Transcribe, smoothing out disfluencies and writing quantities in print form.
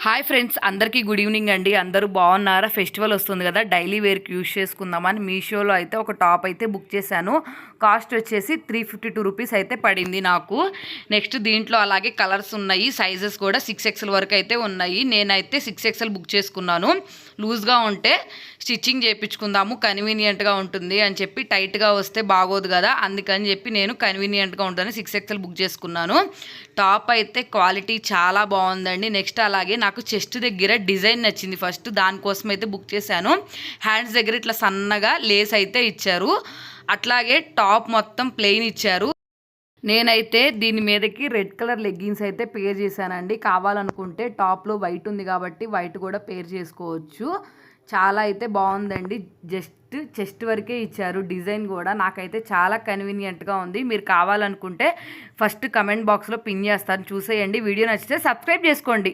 Hi friends, అందరికీ good evening అండి. అందరూ బాగున్నారా? ఫెస్టివల్ వస్తుంది కదా, డైలీ వేర్కి యూజ్ చేసుకుందామని మీషోలో అయితే ఒక టాప్ అయితే బుక్ చేశాను. కాస్ట్ వచ్చేసి 352 రూపీస్ అయితే పడింది నాకు. నెక్స్ట్ దీంట్లో అలాగే కలర్స్ ఉన్నాయి, సైజెస్ కూడా 6XL వరకు అయితే ఉన్నాయి. నేనైతే 6XL బుక్ చేసుకున్నాను. లూజ్గా ఉంటే స్టిచ్చింగ్ చేయించుకుందాము, కన్వీనియంట్గా ఉంటుంది అని చెప్పి, టైట్గా వస్తే బాగోదు కదా, అందుకని చెప్పి నేను కన్వీనియంట్గా ఉంటుందని 6XL బుక్ చేసుకున్నాను. టాప్ అయితే క్వాలిటీ చాలా బాగుందండి. నెక్స్ట్ అలాగే నాకు చెస్ట్ దగ్గర డిజైన్ నచ్చింది. ఫస్ట్ దానికోసం అయితే బుక్ చేశాను. హ్యాండ్స్ దగ్గర ఇట్లా సన్నగా లేస్ అయితే ఇచ్చారు. అట్లాగే టాప్ మొత్తం ప్లెయిన్ ఇచ్చారు. నేనైతే దీని మీదకి రెడ్ కలర్ లెగ్గిన్స్ అయితే పేర్ చేశానండి. కావాలనుకుంటే టాప్లో వైట్ ఉంది కాబట్టి వైట్ కూడా పేర్ చేసుకోవచ్చు. చాలా అయితే బాగుందండి. చెస్ట్ వరకే ఇచ్చారు. డిజైన్ కూడా నాకైతే చాలా కన్వీనియంట్గా ఉంది. మీరు కావాలనుకుంటే ఫస్ట్ కమెంట్ బాక్స్లో పిన్ చేస్తాను, చూసేయండి. వీడియో నచ్చితే సబ్స్క్రైబ్ చేసుకోండి.